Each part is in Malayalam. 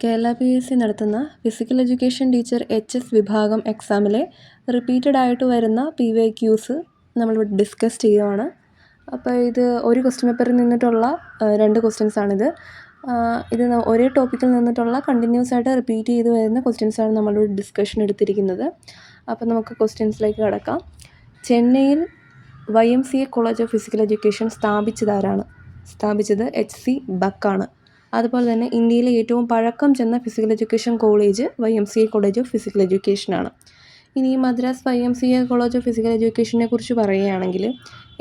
കേരള PSC നടത്തുന്ന ഫിസിക്കൽ എഡ്യൂക്കേഷൻ ടീച്ചർ HS വിഭാഗം എക്സാമിലെ റിപ്പീറ്റഡ് ആയിട്ട് വരുന്ന PYQs നമ്മളിവിടെ ഡിസ്കസ് ചെയ്യുവാണ്. അപ്പോൾ ഇത് ഒരു ക്വസ്റ്റ്യൻ പേപ്പറിൽ നിന്നിട്ടുള്ള 2 ക്വസ്റ്റ്യൻസ് ആണിത്. ഇത് ഒരേ ടോപ്പിക്കിൽ നിന്നിട്ടുള്ള കണ്ടിന്യൂസ് ആയിട്ട് റിപ്പീറ്റ് ചെയ്ത് വരുന്ന ക്വസ്റ്റ്യൻസാണ് നമ്മളിവിടെ ഡിസ്കഷൻ എടുത്തിരിക്കുന്നത്. അപ്പോൾ നമുക്ക് ക്വസ്റ്റ്യൻസിലേക്ക് കടക്കാം. ചെന്നൈയിൽ YMCA college of physical education സ്ഥാപിച്ചത് HC ബക്കാണ്. അതുപോലെ തന്നെ ഇന്ത്യയിലെ ഏറ്റവും പഴക്കം ചെന്ന physical education college YMCA college of physical എഡ്യൂക്കേഷനാണ്. ഇനി Madras YMCA college of physical എഡ്യൂക്കേഷനെ കുറിച്ച് പറയുകയാണെങ്കിൽ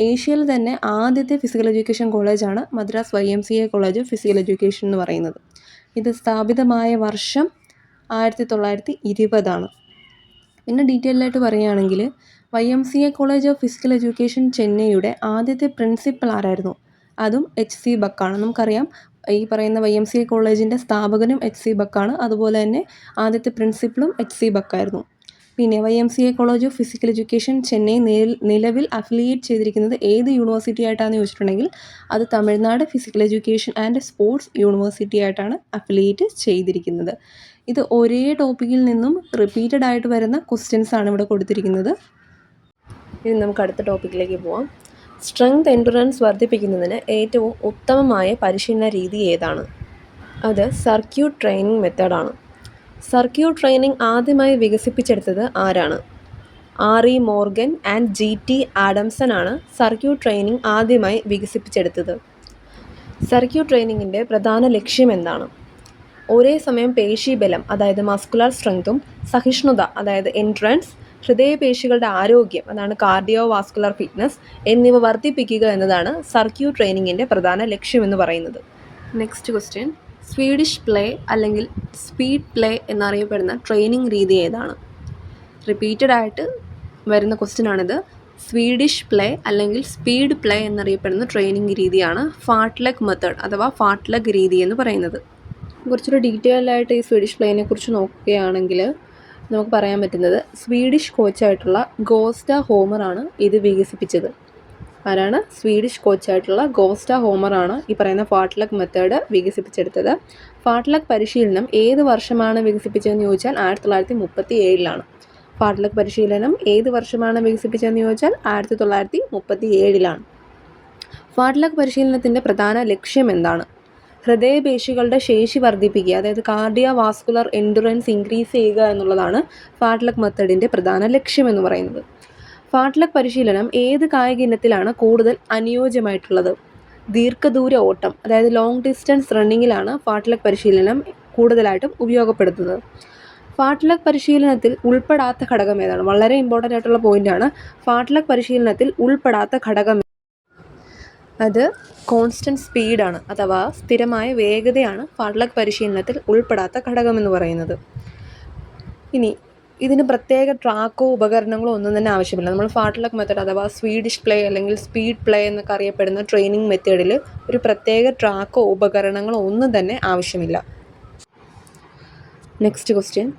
ഏഷ്യയിൽ തന്നെ ആദ്യത്തെ ഫിസിക്കൽ എഡ്യൂക്കേഷൻ കോളേജാണ് Madras YMCA college of physical education എന്ന് പറയുന്നത്. ഇത് സ്ഥാപിതമായ വർഷം 1920 ആണ്. പിന്നെ ഡീറ്റെയിലായിട്ട് പറയുകയാണെങ്കിൽ YMCA college of physical education ചെന്നൈയുടെ ആദ്യത്തെ പ്രിൻസിപ്പൽ ആരായിരുന്നു? അതും HC ബക്കാണ്. നമുക്കറിയാം ഈ പറയുന്ന YMCA കോളേജിൻ്റെ സ്ഥാപകനും HC ബക്കാണ്. അതുപോലെ തന്നെ ആദ്യത്തെ പ്രിൻസിപ്പളും HC ബക്കായിരുന്നു. പിന്നെ YMCA college of physical education Chennai നിലവിൽ അഫിലിയേറ്റ് ചെയ്തിരിക്കുന്നത് ഏത് യൂണിവേഴ്സിറ്റി ആയിട്ടാണെന്ന് ചോദിച്ചിട്ടുണ്ടെങ്കിൽ അത് Tamil Nadu physical education and sports university ആയിട്ടാണ് അഫിലിയേറ്റ് ചെയ്തിരിക്കുന്നത്. ഇത് ഒരേ ടോപ്പിക്കിൽ നിന്നും റിപ്പീറ്റഡ് ആയിട്ട് വരുന്ന ക്വസ്റ്റ്യൻസ് ആണ് ഇവിടെ കൊടുത്തിരിക്കുന്നത്. ഇനി നമുക്ക് അടുത്ത ടോപ്പിക്കിലേക്ക് പോവാം. സ്ട്രെങ്ത് എൻഡുറൻസ് വർദ്ധിപ്പിക്കുന്നതിന് ഏറ്റവും ഉത്തമമായ പരിശീലന രീതി ഏതാണ്? അത് സർക്യൂട്ട് ട്രെയിനിങ് മെത്തേഡാണ്. സർക്യൂട്ട് ട്രെയിനിങ് ആദ്യമായി വികസിപ്പിച്ചെടുത്തത് ആരാണ്? RE Morgan and GT Adamson ആണ് സർക്യൂട്ട് ട്രെയിനിങ് ആദ്യമായി വികസിപ്പിച്ചെടുത്തത്. സർക്യൂട്ട് ട്രെയിനിങ്ങിൻ്റെ പ്രധാന ലക്ഷ്യം എന്താണ്? ഒരേ സമയം പേശീബലം അതായത് മസ്കുലർ സ്ട്രെങ്തും സഹിഷ്ണുത അതായത് എൻഡ്രൻസ്, ഹൃദയപേശികളുടെ ആരോഗ്യം അതാണ് കാർഡിയോ വാസ്കുലർ ഫിറ്റ്നസ് എന്നിവ വർദ്ധിപ്പിക്കുക എന്നതാണ് സർക്യൂട്ട് ട്രെയിനിങ്ങിൻ്റെ പ്രധാന ലക്ഷ്യമെന്ന് പറയുന്നത്. നെക്സ്റ്റ് ക്വസ്റ്റ്യൻ, സ്വീഡിഷ് പ്ലേ അല്ലെങ്കിൽ സ്പീഡ് പ്ലേ എന്നറിയപ്പെടുന്ന ട്രെയിനിങ് രീതി ഏതാണ്? റിപ്പീറ്റഡ് ആയിട്ട് വരുന്ന ക്വസ്റ്റ്യൻ ആണിത്. സ്വീഡിഷ് പ്ലേ അല്ലെങ്കിൽ സ്പീഡ് പ്ലേ എന്നറിയപ്പെടുന്ന ട്രെയിനിങ് രീതിയാണ് ഫാർട്ട്ലെഗ് മെത്തേഡ് അഥവാ ഫാർട്ട്ലെഗ് രീതി എന്ന് പറയുന്നത്. കുറച്ചൊരു ഡീറ്റെയിൽ ആയിട്ട് ഈ സ്വീഡിഷ് പ്ലേനെ കുറിച്ച് നോക്കുകയാണെങ്കിൽ നമുക്ക് പറയാൻ പറ്റുന്നത് സ്വീഡിഷ് കോച്ചായിട്ടുള്ള ഗോസ്റ്റ ഹോമറാണ് ഇത് വികസിപ്പിച്ചത്. ആരാണ്? സ്വീഡിഷ് കോച്ചായിട്ടുള്ള ഗോസ്റ്റ ഹോമറാണ് ഈ പറയുന്ന ഫാർട്ട്ലെഗ് മെത്തേഡ് വികസിപ്പിച്ചെടുത്തത്. ഫാർട്ട്ലെഗ് പരിശീലനം ഏത് വർഷമാണ് വികസിപ്പിച്ചതെന്ന് ചോദിച്ചാൽ 1937 ഫാർട്ട്ലെഗ് പരിശീലനം ഏത് വർഷമാണ് വികസിപ്പിച്ചതെന്ന് ചോദിച്ചാൽ 1937. ഫാർട്ട്ലെഗ് പരിശീലനത്തിൻ്റെ പ്രധാന ലക്ഷ്യം എന്താണ്? ഹൃദയപേശികളുടെ ശേഷി വർദ്ധിപ്പിക്കുക അതായത് കാർഡിയോ വാസ്കുലർ എൻഡുറൻസ് ഇൻക്രീസ് ചെയ്യുക എന്നുള്ളതാണ് ഫാർട്ട്ലെഗ് മെത്തേഡിൻ്റെ പ്രധാന ലക്ഷ്യം എന്ന് പറയുന്നത്. ഫാർട്ട്ലെഗ് പരിശീലനം ഏത് കായിക ഇനത്തിലാണ് കൂടുതൽ അനുയോജ്യമായിട്ടുള്ളത്? ദീർഘദൂര ഓട്ടം അതായത് ലോങ് ഡിസ്റ്റൻസ് റണ്ണിങ്ങിലാണ് ഫാർട്ട്ലെഗ് പരിശീലനം കൂടുതലായിട്ടും ഉപയോഗപ്പെടുത്തുന്നത്. ഫാർട്ട്ലെഗ് പരിശീലനത്തിൽ ഉൾപ്പെടാത്ത ഘടകം ഏതാണ്? വളരെ ഇമ്പോർട്ടൻ്റ് ആയിട്ടുള്ള പോയിൻ്റാണ്. ഫാർട്ട്ലെഗ് പരിശീലനത്തിൽ ഉൾപ്പെടാത്ത ഘടകം അത് കോൺസ്റ്റൻറ്റ് സ്പീഡാണ് അഥവാ സ്ഥിരമായ വേഗതയാണ് ഫാർട്ട്ലെഗ് പരിശീലനത്തിൽ ഉൾപ്പെടാത്ത ഘടകം എന്ന് പറയുന്നത്. ഇനി ഇതിന് പ്രത്യേക ട്രാക്കോ ഉപകരണങ്ങളോ ഒന്നും തന്നെ ആവശ്യമില്ല. നമ്മൾ ഫാർട്ട്ലെഗ് മെത്തേഡ് അഥവാ സ്വീഡിഷ് പ്ലേ അല്ലെങ്കിൽ സ്പീഡ് പ്ലേ എന്നൊക്കെ അറിയപ്പെടുന്ന ട്രെയിനിങ് മെത്തേഡിൽ ഒരു പ്രത്യേക ട്രാക്കോ ഉപകരണങ്ങളോ ഒന്നും തന്നെ ആവശ്യമില്ല. നെക്സ്റ്റ് ക്വസ്റ്റ്യൻ,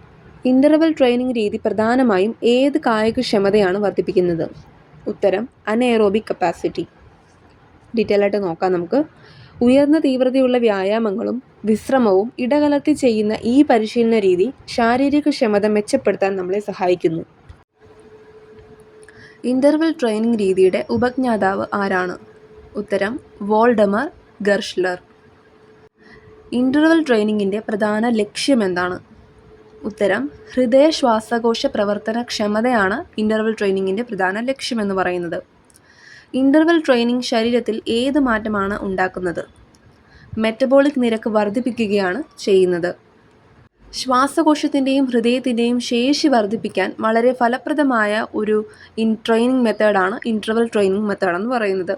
ഇൻ്റർവെൽ ട്രെയിനിങ് രീതി പ്രധാനമായും ഏത് കായികക്ഷമതയാണ് വർദ്ധിപ്പിക്കുന്നത്? ഉത്തരം അനഎറോബിക് കപ്പാസിറ്റി. ഡീറ്റെയിൽ ആയിട്ട് നോക്കാം നമുക്ക്. ഉയർന്ന തീവ്രതയുള്ള വ്യായാമങ്ങളും വിശ്രമവും ഇടകലർത്തി ചെയ്യുന്ന ഈ പരിശീലന രീതി ശാരീരിക ക്ഷമത മെച്ചപ്പെടുത്താൻ നമ്മളെ സഹായിക്കുന്നു. ഇൻ്റർവെൽ ട്രെയിനിങ് രീതിയുടെ ഉപജ്ഞാതാവ് ആരാണ്? ഉത്തരം വോൾഡമർ ഗർഷ്ലർ. ഇൻ്റർവെൽ ട്രെയിനിങ്ങിൻ്റെ പ്രധാന ലക്ഷ്യം എന്താണ്? ഉത്തരം ഹൃദയ ശ്വാസകോശ പ്രവർത്തന ക്ഷമതയാണ് ഇൻ്റർവെൽ ട്രെയിനിങ്ങിൻ്റെ പ്രധാന ലക്ഷ്യമെന്ന് പറയുന്നത്. ഇൻ്റർവെൽ ട്രെയിനിങ് ശരീരത്തിൽ ഏത് മാറ്റമാണ് ഉണ്ടാക്കുന്നത്? മെറ്റബോളിക് നിരക്ക് വർദ്ധിപ്പിക്കുകയാണ് ചെയ്യുന്നത്. ശ്വാസകോശത്തിൻ്റെയും ഹൃദയത്തിൻ്റെയും ശേഷി വർദ്ധിപ്പിക്കാൻ വളരെ ഫലപ്രദമായ ഒരു ട്രെയിനിങ് മെത്തേഡാണ് ഇൻ്റർവെൽ ട്രെയിനിങ് മെത്തേഡ് എന്ന് പറയുന്നത്.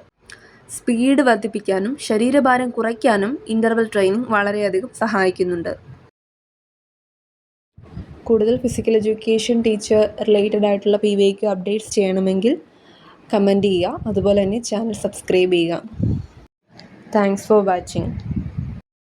സ്പീഡ് വർദ്ധിപ്പിക്കാനും ശരീരഭാരം കുറയ്ക്കാനും ഇൻ്റർവെൽ ട്രെയിനിങ് വളരെയധികം സഹായിക്കുന്നുണ്ട്. കൂടുതൽ ഫിസിക്കൽ എഡ്യൂക്കേഷൻ ടീച്ചർ റിലേറ്റഡ് ആയിട്ടുള്ള PYQ അപ്ഡേറ്റ്സ് ചെയ്യണമെങ്കിൽ കമൻറ്റ് ചെയ്യുക. അതുപോലെ തന്നെ ചാനൽ സബ്സ്ക്രൈബ് ചെയ്യുക. Thanks for watching.